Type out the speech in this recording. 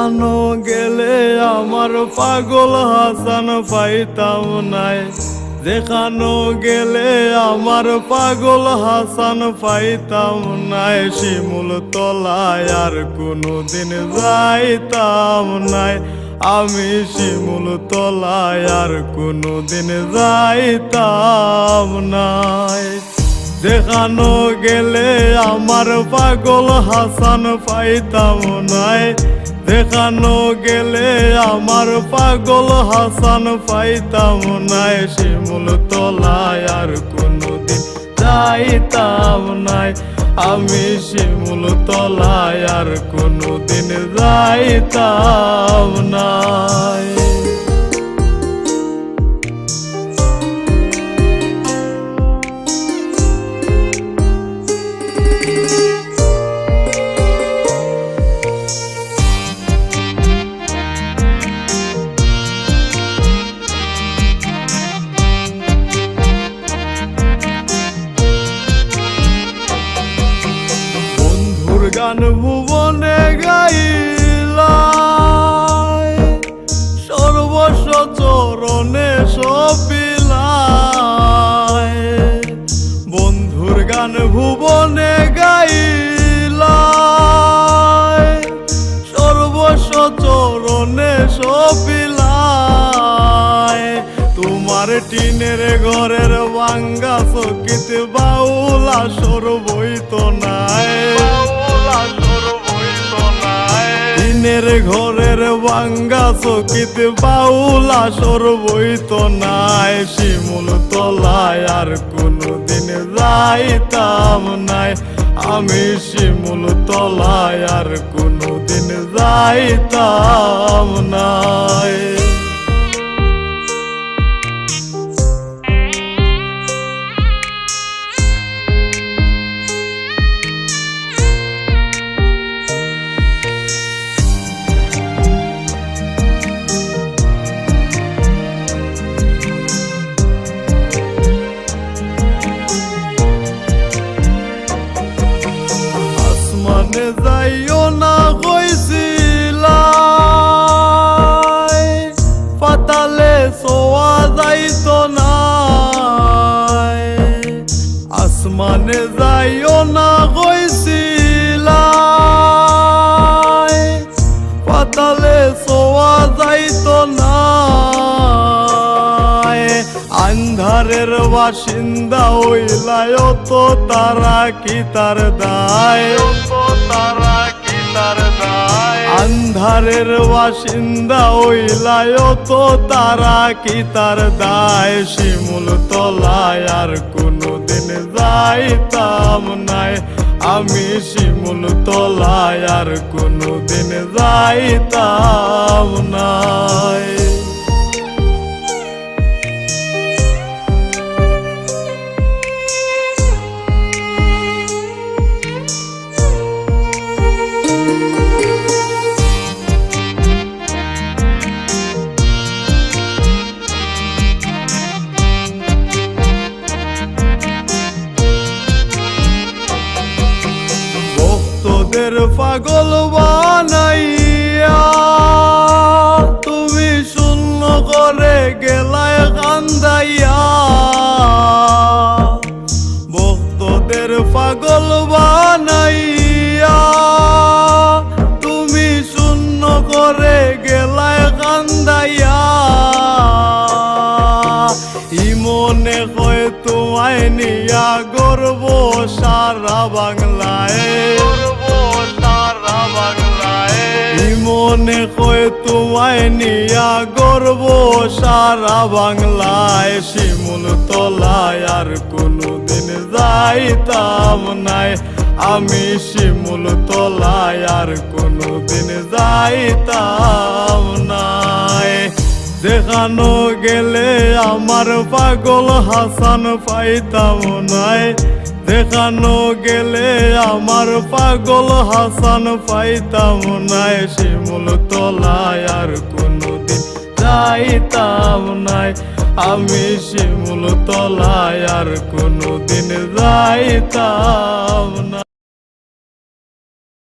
যেখানো গেলে আমার পাগল হাসান পাইতাম নাই, যেখানো গেলে আমার পাগল হাসান পাইতাম নাই। শিমুল তলায় আর কোনোদিন যাইতাম নাই, আমি শিমুল তলায় আর কোনোদিন যাইতাম নাই। যেখানো গেলে আমার পাগল হাসান পাইতাম নাই, যেখানো গেলে আমার পাগল হাসান পাইতাম নাই। শিমুল তলায় আর কোনোদিন যাইতাম নাই, আমি শিমুল তলায় আর কোনোদিন যাইতাম নাই। গান ভুবনে গাইলাই, সর্বস্ব চরণে সপিলাই। বন্ধুর গান ভুবনে গাইলাই, সর্বস্ব চরণে সপিলাই। তোমার টিনের ঘরের ভাঙ্গা চকিত বাউলা সর বইত নাই, টিনের ঘরের ভাঙ্গা চকিত বাউলা সর বইত নাই। শিমুল তলায় আর কোনোদিন যাইতাম নাই, আমি শিমুল তলায় আর কোনোদিন যাইতাম নাই। আসমানে যাইও না কইছিলাই, পাতালে ছোঁয়া যাইতো না। আসমানে যাইও না কইছিলাই, পাতালে ছোঁয়া যাইতো না। আন্ধারের বাসিন্দা হইলাই তো তারা কি তার দায়, আন্ধারের বাসিন্দা হইলাই তো তারা কি তার দায়। শিমুল তলায় আর কোনোদিন যাইতাম নাই, আমি শিমুল তলায় আর কোনোদিন যাইতাম নাই। ভক্তদের পাগল বানাইয়া তুমি শূন্য করে গেলায় কান্দাইয়া। ভক্তদের পাগল বানাইয়া তুমি শূন্য করে গেলায় কান্দাইয়া। ইমনে কয় তোমায় নিয়া গর্ব সারা বাংলায়, মনে কয় তোমায় নিয়া গর্ব সারা বাংলায়। শিমুল তলায় আর কোনোদিন যাইতাম নাই, আমি শিমুল তলায় আর কোনোদিন যাইতাম নাই। যেখানো গেলে আমার পাগল হাসান পাইতাম নাই, যেখানো গেলে আমার পাগল হাসান পাইতাম নাই। শিমুল তলায় আর কোনোদিন যাইতাম নাই, আমি শিমুল তলায় আর কোনোদিন যাইতাম